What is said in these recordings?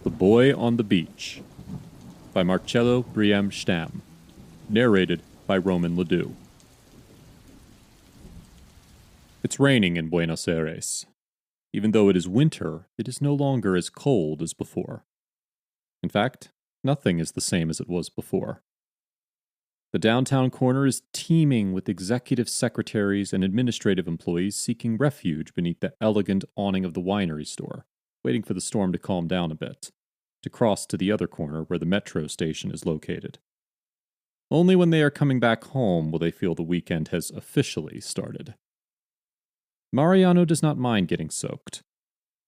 The Boy on the Beach by Marcello Briem Stam. Narrated by Roman Ladew. It's raining in Buenos Aires. Even though it is winter, it is no longer as cold as before. In fact, nothing is the same as it was before. The downtown corner is teeming with executive secretaries and administrative employees seeking refuge beneath the elegant awning of the winery store, waiting for the storm to calm down a bit, to cross to the other corner where the metro station is located. Only when they are coming back home will they feel the weekend has officially started. Mariano does not mind getting soaked,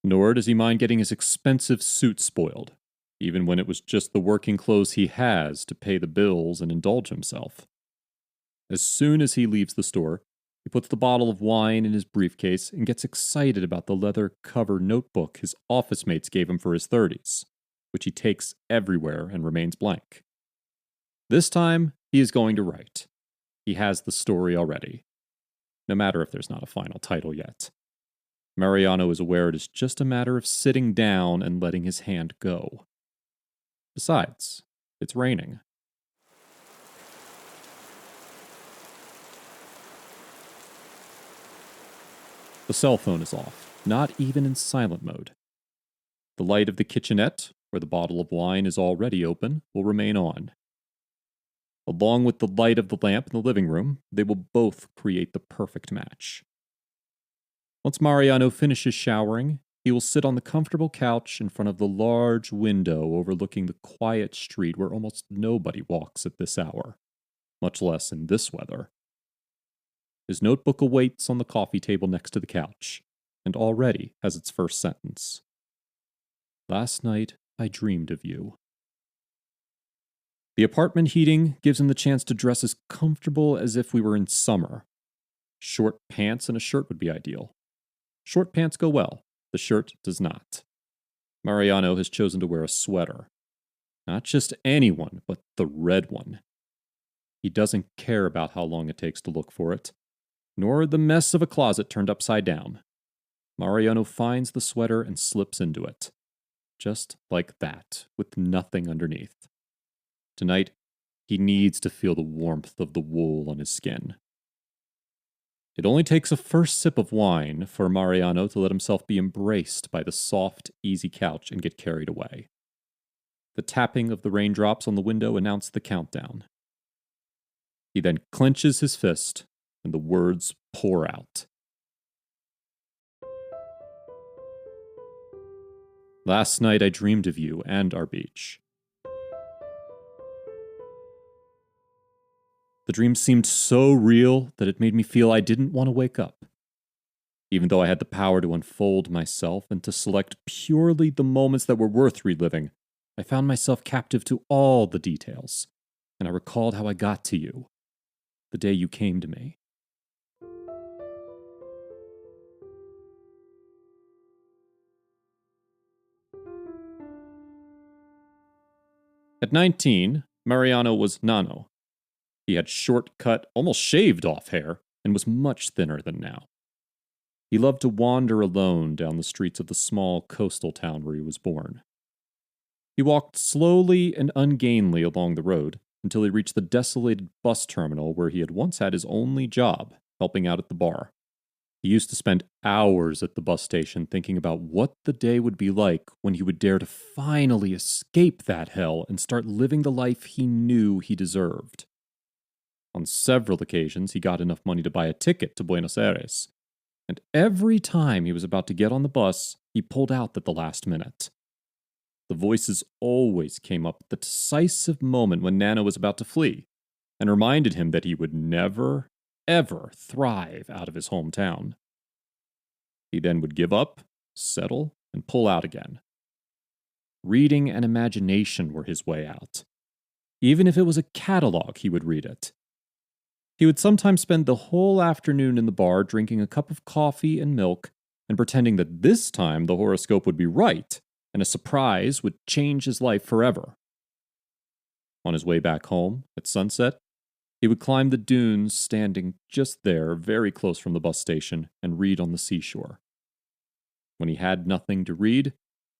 nor does he mind getting his expensive suit spoiled, even when it was just the working clothes he has to pay the bills and indulge himself. As soon as he leaves the store, he puts the bottle of wine in his briefcase and gets excited about the leather-covered notebook his office mates gave him for his 30s, which he takes everywhere and remains blank. This time, he is going to write. He has the story already, no matter if there's not a final title yet. Mariano is aware it is just a matter of sitting down and letting his hand go. Besides, it's raining. The cell phone is off, not even in silent mode. The light of the kitchenette, where the bottle of wine is already open, will remain on. Along with the light of the lamp in the living room, they will both create the perfect match. Once Mariano finishes showering, he will sit on the comfortable couch in front of the large window overlooking the quiet street where almost nobody walks at this hour, much less in this weather. His notebook awaits on the coffee table next to the couch, and already has its first sentence. Last night, I dreamed of you. The apartment heating gives him the chance to dress as comfortable as if we were in summer. Short pants and a shirt would be ideal. Short pants go well. The shirt does not. Mariano has chosen to wear a sweater. Not just any one, but the red one. He doesn't care about how long it takes to look for it, nor the mess of a closet turned upside down. Mariano finds the sweater and slips into it. Just like that, with nothing underneath. Tonight, he needs to feel the warmth of the wool on his skin. It only takes a first sip of wine for Mariano to let himself be embraced by the soft, easy couch and get carried away. The tapping of the raindrops on the window announced the countdown. He then clenches his fist, and the words pour out. Last night I dreamed of you and our beach. The dream seemed so real that it made me feel I didn't want to wake up. Even though I had the power to unfold myself and to select purely the moments that were worth reliving, I found myself captive to all the details, and I recalled how I got to you, the day you came to me. At 19, Mariano was nano. He had short-cut, almost shaved-off hair, and was much thinner than now. He loved to wander alone down the streets of the small coastal town where he was born. He walked slowly and ungainly along the road until he reached the desolated bus terminal where he had once had his only job, helping out at the bar. He used to spend hours at the bus station thinking about what the day would be like when he would dare to finally escape that hell and start living the life he knew he deserved. On several occasions, he got enough money to buy a ticket to Buenos Aires, and every time he was about to get on the bus, he pulled out at the last minute. The voices always came up at the decisive moment when Nana was about to flee, and reminded him that he would never, ever thrive out of his hometown. He then would give up, settle, and pull out again. Reading and imagination were his way out. Even if it was a catalog, he would read it. He would sometimes spend the whole afternoon in the bar drinking a cup of coffee and milk and pretending that this time the horoscope would be right and a surprise would change his life forever. On his way back home, at sunset, he would climb the dunes standing just there, very close from the bus station, and read on the seashore. When he had nothing to read,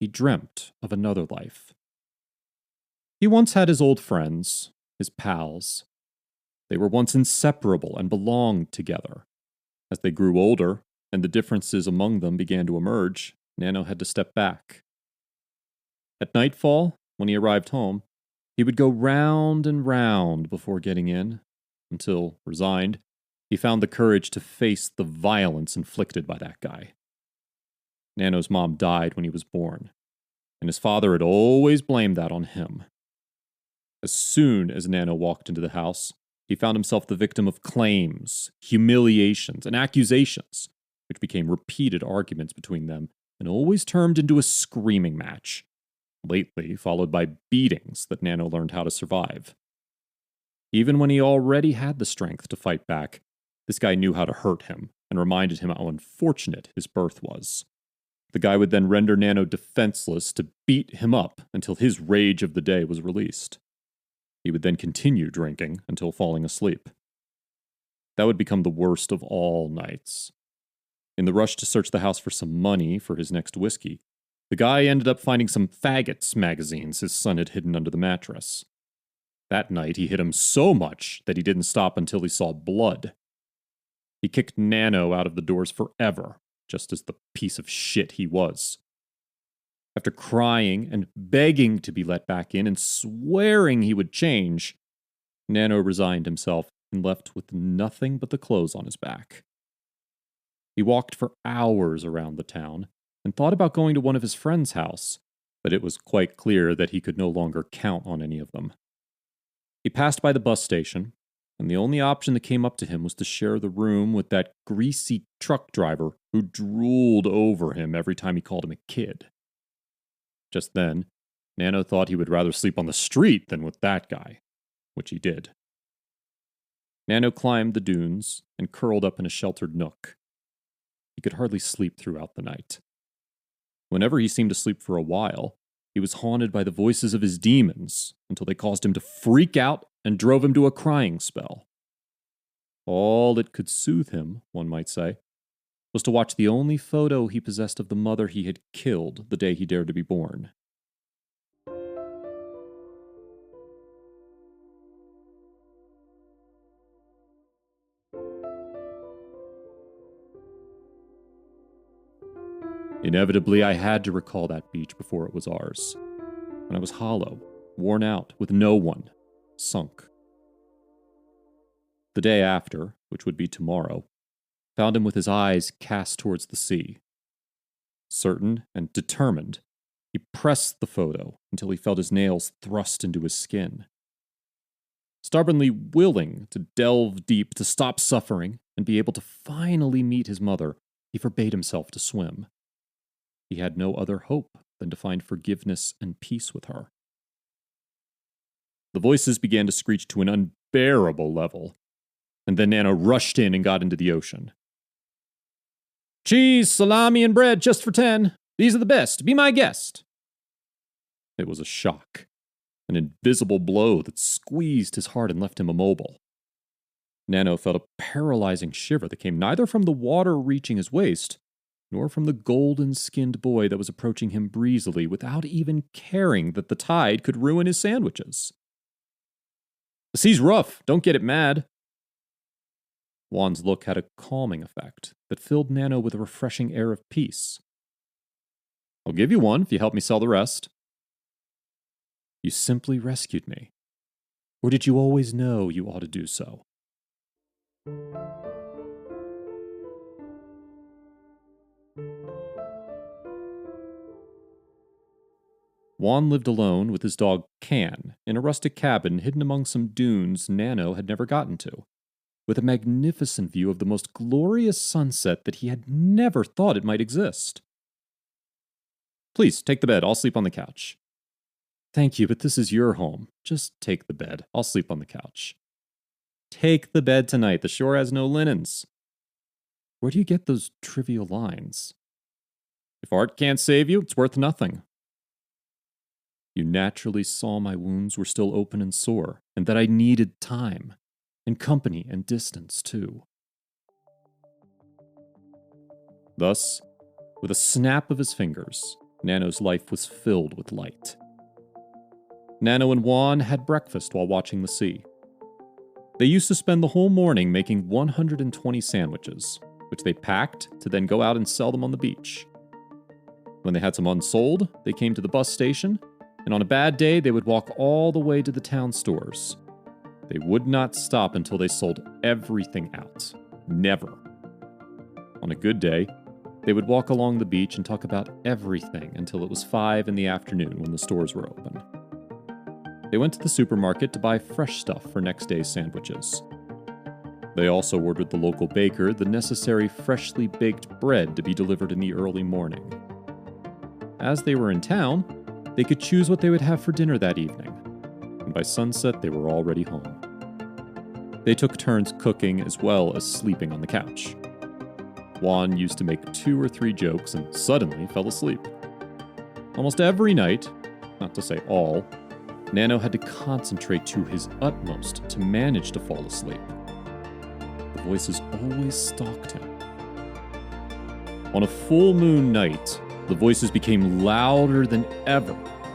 he dreamt of another life. He once had his old friends, his pals. They were once inseparable and belonged together. As they grew older, and the differences among them began to emerge, Nano had to step back. At nightfall, when he arrived home, he would go round and round before getting in, until, resigned, he found the courage to face the violence inflicted by that guy. Nano's mom died when he was born, and his father had always blamed that on him. As soon as Nano walked into the house, he found himself the victim of claims, humiliations, and accusations, which became repeated arguments between them and always turned into a screaming match, lately followed by beatings that Nano learned how to survive. Even when he already had the strength to fight back, this guy knew how to hurt him and reminded him how unfortunate his birth was. The guy would then render Nano defenseless to beat him up until his rage of the day was released. He would then continue drinking until falling asleep. That would become the worst of all nights. In the rush to search the house for some money for his next whiskey, the guy ended up finding some faggots magazines his son had hidden under the mattress. That night, he hit him so much that he didn't stop until he saw blood. He kicked Nano out of the doors forever, just as the piece of shit he was. After crying and begging to be let back in and swearing he would change, Nano resigned himself and left with nothing but the clothes on his back. He walked for hours around the town and thought about going to one of his friends' house, but it was quite clear that he could no longer count on any of them. He passed by the bus station, and the only option that came up to him was to share the room with that greasy truck driver who drooled over him every time he called him a kid. Just then, Nano thought he would rather sleep on the street than with that guy, which he did. Nano climbed the dunes and curled up in a sheltered nook. He could hardly sleep throughout the night. Whenever he seemed to sleep for a while, he was haunted by the voices of his demons until they caused him to freak out and drove him to a crying spell. All that could soothe him, one might say, was to watch the only photo he possessed of the mother he had killed the day he dared to be born. Inevitably, I had to recall that beach before it was ours, when I was hollow, worn out, with no one, sunk. The day after, which would be tomorrow, found him with his eyes cast towards the sea. Certain and determined, he pressed the photo until he felt his nails thrust into his skin. Stubbornly willing to delve deep, to stop suffering, and be able to finally meet his mother, he forbade himself to swim. He had no other hope than to find forgiveness and peace with her. The voices began to screech to an unbearable level, and then Nano rushed in and got into the ocean. "Cheese, salami, and bread just for 10. These are the best. Be my guest." It was a shock, an invisible blow that squeezed his heart and left him immobile. Nano felt a paralyzing shiver that came neither from the water reaching his waist, nor from the golden-skinned boy that was approaching him breezily without even caring that the tide could ruin his sandwiches. "The sea's rough. Don't get it mad." Juan's look had a calming effect that filled Nano with a refreshing air of peace. "I'll give you one if you help me sell the rest." "You simply rescued me. Or did you always know you ought to do so?" Juan lived alone with his dog Can in a rustic cabin hidden among some dunes Nano had never gotten to, with a magnificent view of the most glorious sunset that he had never thought it might exist. "Please, take the bed. I'll sleep on the couch." "Thank you, but this is your home. Just take the bed. I'll sleep on the couch." "Take the bed tonight. The shore has no linens." Where do you get those trivial lines? "If art can't save you, it's worth nothing." You naturally saw my wounds were still open and sore, and that I needed time, and company and distance, too. Thus, with a snap of his fingers, Nano's life was filled with light. Nano and Juan had breakfast while watching the sea. They used to spend the whole morning making 120 sandwiches, which they packed to then go out and sell them on the beach. When they had some unsold, they came to the bus station, and on a bad day, they would walk all the way to the town stores. They would not stop until they sold everything out. Never. On a good day, they would walk along the beach and talk about everything until it was 5 in the afternoon when the stores were open. They went to the supermarket to buy fresh stuff for next day's sandwiches. They also ordered the local baker the necessary freshly baked bread to be delivered in the early morning. As they were in town, they could choose what they would have for dinner that evening, and by sunset they were already home. They took turns cooking as well as sleeping on the couch. Juan used to make 2 or 3 jokes and suddenly fell asleep. Almost every night, not to say all, Nano had to concentrate to his utmost to manage to fall asleep. The voices always stalked him. On a full moon night, the voices became louder than ever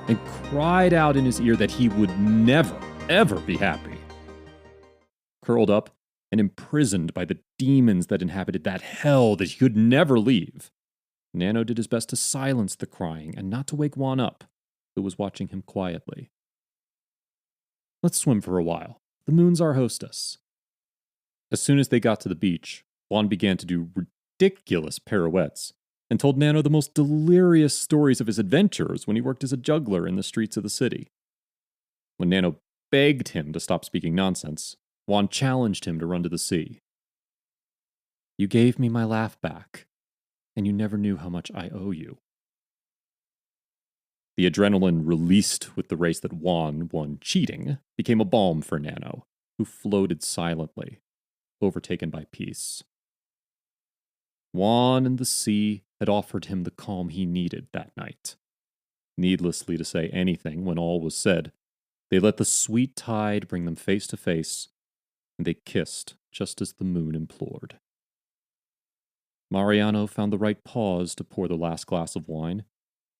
and cried out in his ear that he would never, ever be happy. Curled up and imprisoned by the demons that inhabited that hell that he could never leave, Nano did his best to silence the crying and not to wake Juan up, who was watching him quietly. "Let's swim for a while. The moon's our hostess." As soon as they got to the beach, Juan began to do ridiculous pirouettes and told Nano the most delirious stories of his adventures when he worked as a juggler in the streets of the city. When Nano begged him to stop speaking nonsense, Juan challenged him to run to the sea. "You gave me my laugh back, and you never knew how much I owe you." The adrenaline released with the race that Juan won cheating became a balm for Nano, who floated silently, overtaken by peace. Juan and the sea had offered him the calm he needed that night. Needlessly to say anything when all was said, they let the sweet tide bring them face to face, and they kissed just as the moon implored. Mariano found the right pause to pour the last glass of wine,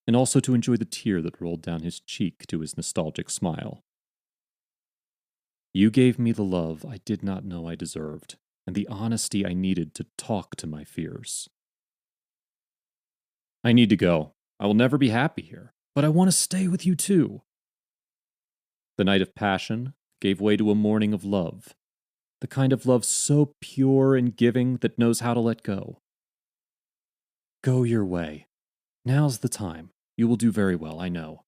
and also to enjoy the tear that rolled down his cheek to his nostalgic smile. "You gave me the love I did not know I deserved, and the honesty I needed to talk to my fears. I need to go. I will never be happy here, but I want to stay with you too." The night of passion gave way to a morning of love, the kind of love so pure and giving that knows how to let go. "Go your way. Now's the time. You will do very well, I know.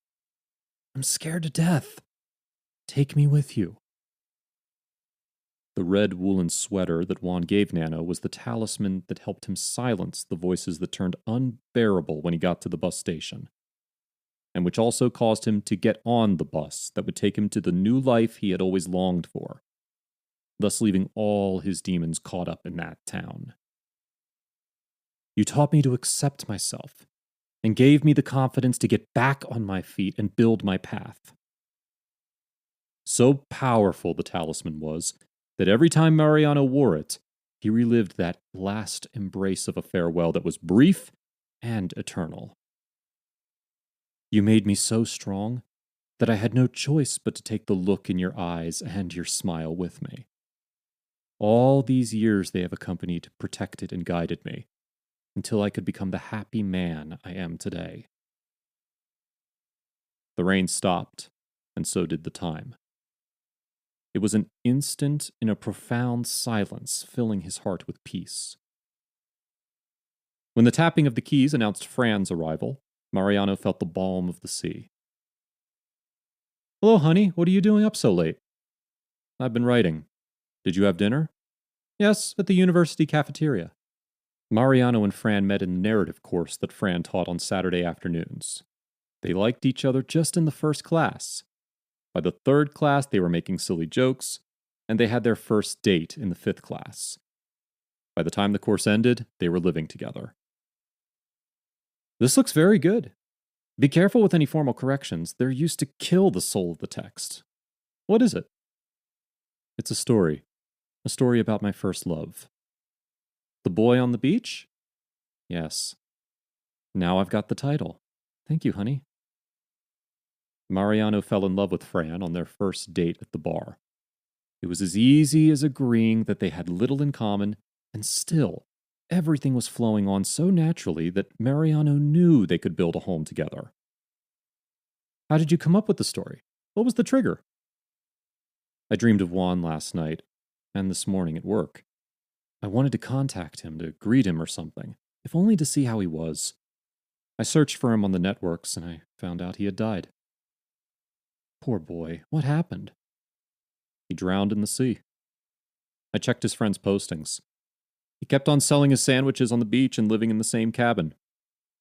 I'm scared to death. Take me with you." The red woolen sweater that Juan gave Nano was the talisman that helped him silence the voices that turned unbearable when he got to the bus station, and which also caused him to get on the bus that would take him to the new life he had always longed for, thus leaving all his demons caught up in that town. "You taught me to accept myself, and gave me the confidence to get back on my feet and build my path." So powerful the talisman was that every time Mariano wore it, he relived that last embrace of a farewell that was brief and eternal. "You made me so strong that I had no choice but to take the look in your eyes and your smile with me. All these years they have accompanied, protected, and guided me, until I could become the happy man I am today." The rain stopped, and so did the time. It was an instant in a profound silence, filling his heart with peace. When the tapping of the keys announced Fran's arrival, Mariano felt the balm of the sea. "Hello, honey. What are you doing up so late?" "I've been writing. Did you have dinner?" "Yes, at the university cafeteria." Mariano and Fran met in the narrative course that Fran taught on Saturday afternoons. They liked each other just in the first class. By the third class, they were making silly jokes, and they had their first date in the fifth class. By the time the course ended, they were living together. "This looks very good. Be careful with any formal corrections. They're used to kill the soul of the text. What is it?" "It's a story about my first love." "The boy on the beach?" "Yes. Now I've got the title. Thank you, honey. Mariano fell in love with Fran on their first date at the bar. It was as easy as agreeing that they had little in common, and still, everything was flowing on so naturally that Mariano knew they could build a home together. How did you come up with the story? What was the trigger? I dreamed of Juan last night, and this morning at work. I wanted to contact him to greet him or something, if only to see how he was. I searched for him on the networks, and I found out he had died. Poor boy, what happened? He drowned in the sea. I checked his friend's postings. He kept on selling his sandwiches on the beach and living in the same cabin.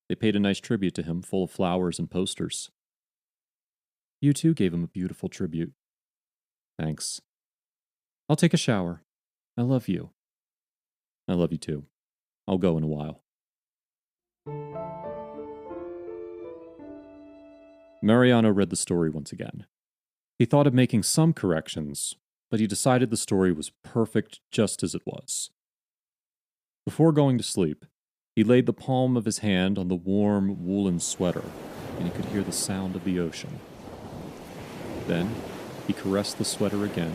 They paid a nice tribute to him, full of flowers and posters. You too gave him a beautiful tribute. Thanks. I'll take a shower. I love you. I love you too. I'll go in a while. Mariano read the story once again. He thought of making some corrections, but he decided the story was perfect just as it was. Before going to sleep, he laid the palm of his hand on the warm woolen sweater, and he could hear the sound of the ocean. Then, he caressed the sweater again,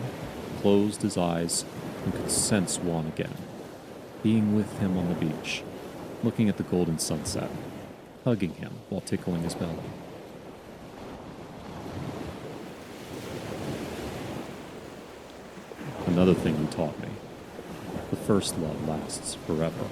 closed his eyes, and could sense Juan again, being with him on the beach, looking at the golden sunset, hugging him while tickling his belly. Another thing he taught me: the first love lasts forever.